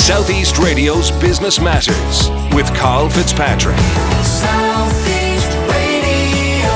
Southeast Radio's Business Matters with Karl Fitzpatrick. Southeast Radio.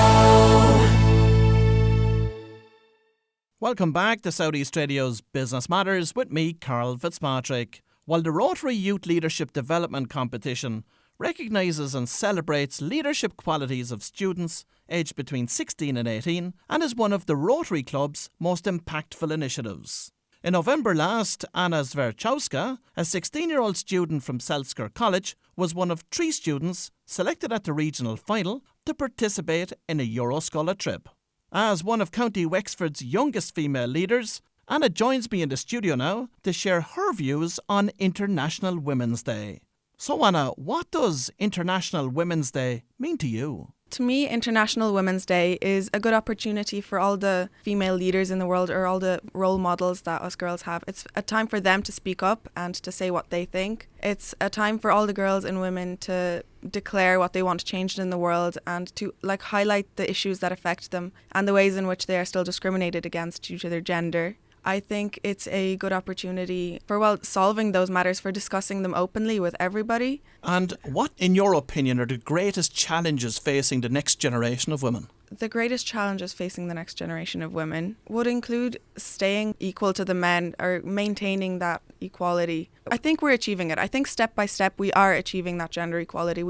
Welcome back to Southeast Radio's Business Matters with me, Karl Fitzpatrick. While the Rotary Youth Leadership Development Competition recognises and celebrates leadership qualities of students aged between 16 and 18 and is one of the Rotary Club's most impactful initiatives. In November last, Anna Zwierzchowska, a 16-year-old student from Selsker College, was one of 3 students selected at the regional final to participate in a Euroscola trip. As one of County Wexford's youngest female leaders, Anna joins me in the studio now to share her views on International Women's Day. So Anna, what does International Women's Day mean to you? To me, International Women's Day is a good opportunity for all the female leaders in the world, or all the role models that us girls have. It's a time for them to speak up and to say what they think. It's a time for all the girls and women to declare what they want changed in the world and to highlight the issues that affect them and the ways in which they are still discriminated against due to their gender. I think it's a good opportunity for, solving those matters, for discussing them openly with everybody. And what, in your opinion, are the greatest challenges facing the next generation of women? The greatest challenges facing the next generation of women would include staying equal to the men, or maintaining that equality. I think we're achieving it. I think step by step we are achieving that gender equality.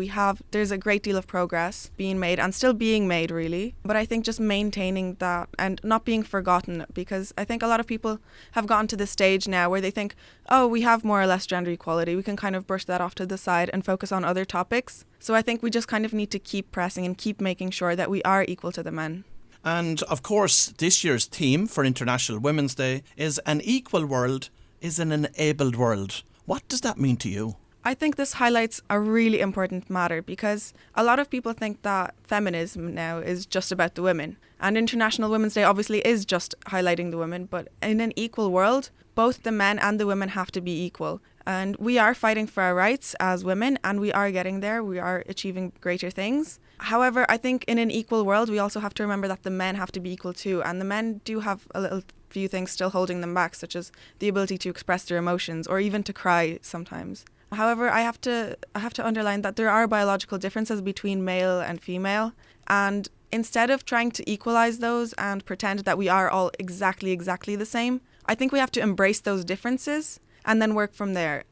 There's a great deal of progress being made and still being made, really. But I think just maintaining that and not being forgotten, because I think a lot of people have gotten to this stage now where they think, oh, we have more or less gender equality. We can kind of brush that off to the side and focus on other topics. So I think we just kind of need to keep pressing and keep making sure that we are equal to the men. And of course, this year's theme for International Women's Day is "An equal world is an enabled world." What does that mean to you? I think this highlights a really important matter, because a lot of people think that feminism now is just about the women. And International Women's Day obviously is just highlighting the women, but in an equal world, both the men and the women have to be equal. And we are fighting for our rights as women, and we are getting there. We are achieving greater things. However, I think in an equal world, we also have to remember that the men have to be equal too. And the men do have a few things still holding them back, such as the ability to express their emotions or even to cry sometimes. However, I have to underline that there are biological differences between male and female. And instead of trying to equalize those and pretend that we are all exactly the same, I think we have to embrace those differences and then work from there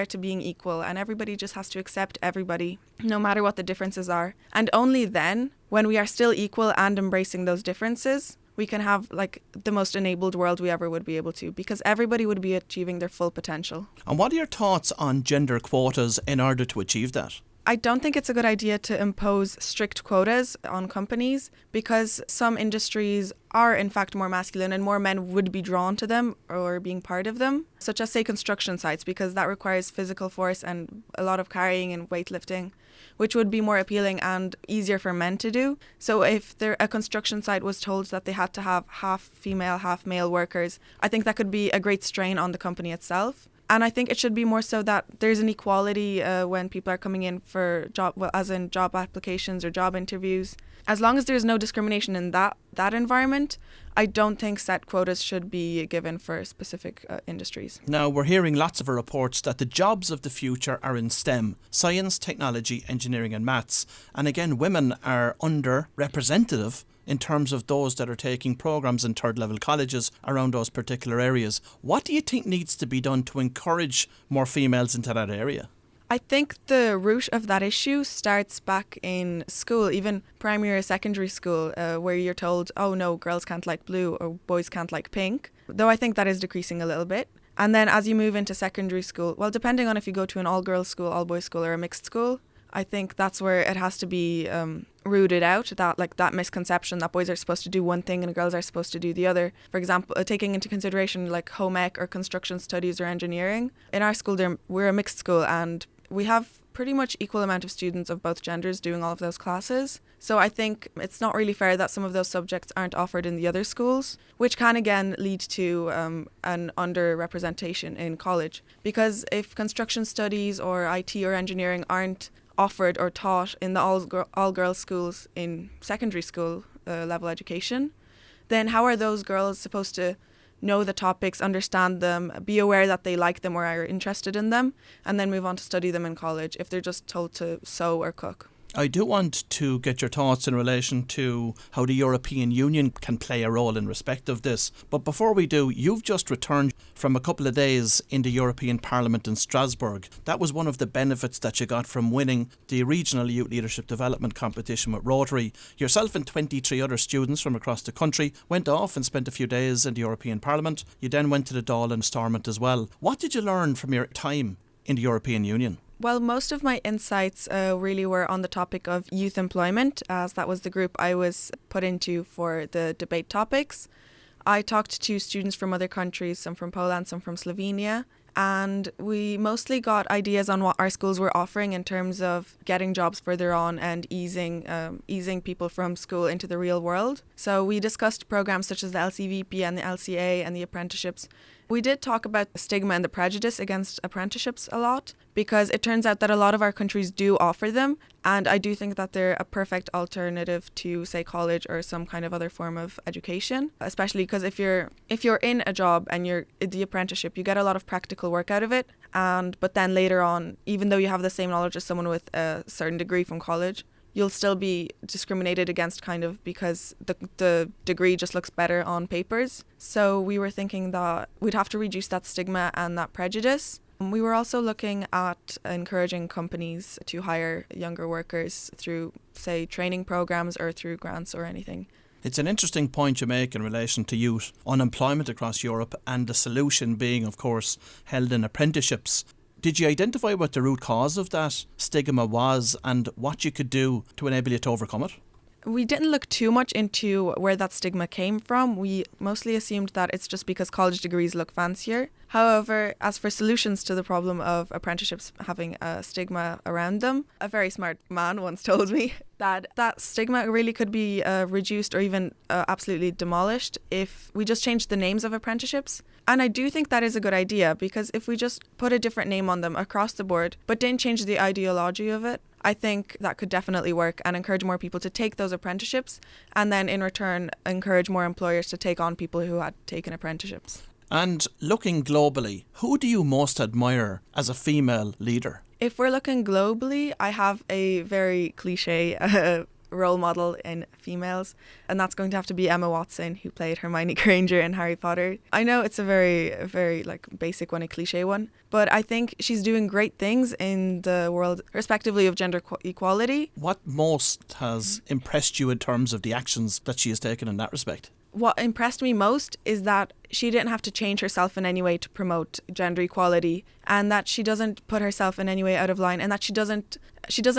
to being equal. And everybody just has to accept everybody, no matter what the differences are. And only then, when we are still equal and embracing those differences, we can have the most enabled world we ever would be able to, because everybody would be achieving their full potential. And what are your thoughts on gender quotas in order to achieve that? I don't think it's a good idea to impose strict quotas on companies, because some industries are in fact more masculine and more men would be drawn to them or being part of them, such as, say, construction sites, because that requires physical force and a lot of carrying and weightlifting, which would be more appealing and easier for men to do. So if a construction site was told that they had to have half female, half male workers, I think that could be a great strain on the company itself. And I think it should be more so that there's an equality when people are coming in for job applications or job interviews. As long as there's no discrimination in that environment, I don't think set quotas should be given for specific industries. Now, we're hearing lots of reports that the jobs of the future are in STEM, science, technology, engineering and maths. And again, women are underrepresented in terms of those that are taking programmes in third level colleges around those particular areas. What do you think needs to be done to encourage more females into that area? I think the root of that issue starts back in school, even primary or secondary school, where you're told, oh no, girls can't like blue or boys can't like pink, though I think that is decreasing a little bit. And then as you move into secondary school, well, depending on if you go to an all-girls school, all-boys school or a mixed school, I think that's where it has to be rooted out, that misconception that boys are supposed to do one thing and girls are supposed to do the other. For example, taking into consideration home ec or construction studies or engineering. In our school, we're a mixed school and we have pretty much equal amount of students of both genders doing all of those classes. So I think it's not really fair that some of those subjects aren't offered in the other schools, which can again lead to an underrepresentation in college. Because if construction studies or IT or engineering aren't offered or taught in the all-girls schools in secondary school level education, then how are those girls supposed to know the topics, understand them, be aware that they like them or are interested in them, and then move on to study them in college if they're just told to sew or cook. I do want to get your thoughts in relation to how the European Union can play a role in respect of this. But before we do, you've just returned from a couple of days in the European Parliament in Strasbourg. That was one of the benefits that you got from winning the Regional Youth Leadership Development Competition with Rotary. Yourself and 23 other students from across the country went off and spent a few days in the European Parliament. You then went to the Dáil and Stormont as well. What did you learn from your time in the European Union? Well, most of my insights really were on the topic of youth employment, as that was the group I was put into for the debate topics. I talked to students from other countries, some from Poland, some from Slovenia, and we mostly got ideas on what our schools were offering in terms of getting jobs further on and easing people from school into the real world. So we discussed programs such as the LCVP and the LCA and the apprenticeships. We did talk about the stigma and the prejudice against apprenticeships a lot, because it turns out that a lot of our countries do offer them, and I do think that they're a perfect alternative to, say, college or some kind of other form of education, especially because if you're in a job and you're in the apprenticeship, you get a lot of practical work out of it, but then later on, even though you have the same knowledge as someone with a certain degree from college, you'll still be discriminated against kind of because the degree just looks better on papers. So we were thinking that we'd have to reduce that stigma and that prejudice. We were also looking at encouraging companies to hire younger workers through, say, training programs or through grants or anything. It's an interesting point you make in relation to youth unemployment across Europe, and the solution being, of course, held in apprenticeships. Did you identify what the root cause of that stigma was and what you could do to enable you to overcome it? We didn't look too much into where that stigma came from. We mostly assumed that it's just because college degrees look fancier. However, as for solutions to the problem of apprenticeships having a stigma around them, a very smart man once told me that stigma really could be reduced or even absolutely demolished if we just changed the names of apprenticeships. And I do think that is a good idea, because if we just put a different name on them across the board but didn't change the ideology of it, I think that could definitely work and encourage more people to take those apprenticeships, and then in return encourage more employers to take on people who had taken apprenticeships. And looking globally, who do you most admire as a female leader? If we're looking globally, I have a very cliche role model in females, and that's going to have to be Emma Watson, who played Hermione Granger in Harry Potter. I know it's a very basic one, a cliche one, but I think she's doing great things in the world, respectively, of gender equality. What most has impressed you in terms of the actions that she has taken in that respect? What impressed me most is that she didn't have to change herself in any way to promote gender equality, and that she doesn't put herself in any way out of line, and that she doesn't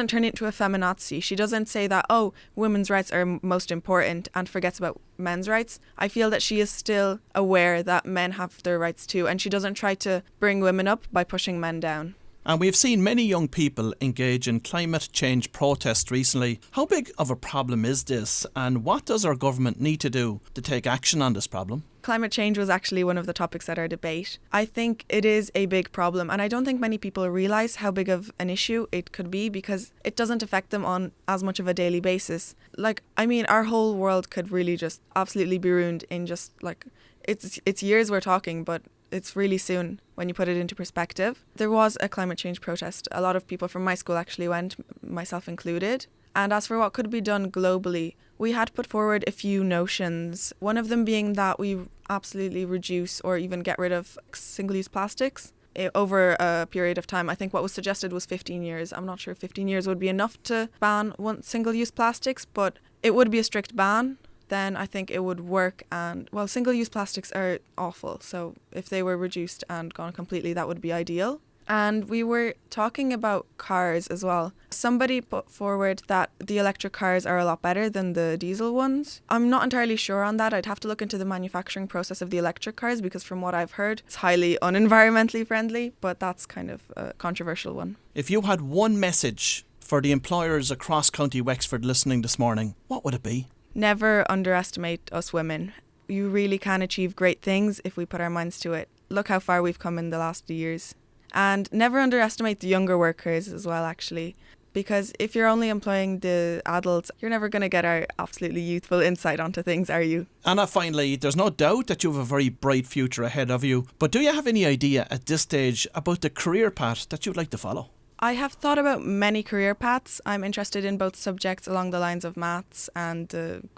turn into a feminazi. She doesn't say that, oh, women's rights are most important, and forgets about men's rights. I feel that she is still aware that men have their rights too, and she doesn't try to bring women up by pushing men down. And we've seen many young people engage in climate change protests recently. How big of a problem is this, and what does our government need to do to take action on this problem? Climate change was actually one of the topics at our debate. I think it is a big problem, and I don't think many people realise how big of an issue it could be, because it doesn't affect them on as much of a daily basis. Our whole world could really just absolutely be ruined in just it's years we're talking, but it's really soon when you put it into perspective. There was a climate change protest. A lot of people from my school actually went, myself included. And as for what could be done globally, we had put forward a few notions. One of them being that we absolutely reduce or even get rid of single-use plastics over a period of time. I think what was suggested was 15 years. I'm not sure if 15 years would be enough to ban single-use plastics, but it would be a strict ban. Then I think it would work. And, well, single-use plastics are awful, so if they were reduced and gone completely, that would be ideal. And we were talking about cars as well. Somebody put forward that the electric cars are a lot better than the diesel ones. I'm not entirely sure on that. I'd have to look into the manufacturing process of the electric cars, because from what I've heard, it's highly unenvironmentally friendly, but that's kind of a controversial one. If you had one message for the employers across County Wexford listening this morning, what would it be? Never underestimate us women. You really can achieve great things if we put our minds to it. Look how far we've come in the last years. And never underestimate the younger workers as well, actually, because if you're only employing the adults, you're never going to get our absolutely youthful insight onto things, are you? Anna, finally, there's no doubt that you have a very bright future ahead of you, but do you have any idea at this stage about the career path that you'd like to follow? I have thought about many career paths. I'm interested in both subjects along the lines of maths and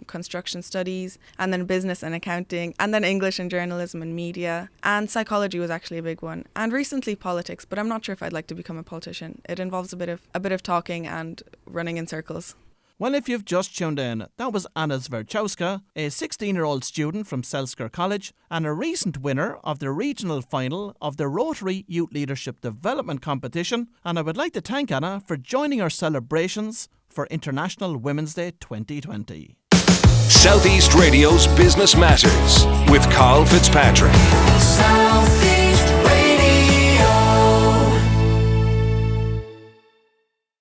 construction studies, and then business and accounting, and then English and journalism and media. And psychology was actually a big one. And recently politics, but I'm not sure if I'd like to become a politician. It involves a bit of talking and running in circles. Well, if you've just tuned in, that was Anna Zwierzchowska, a 16-year-old student from Selsker College and a recent winner of the regional final of the Rotary Youth Leadership Development Competition. And I would like to thank Anna for joining our celebrations for International Women's Day 2020. Southeast Radio's Business Matters with Karl Fitzpatrick. Southeast Radio.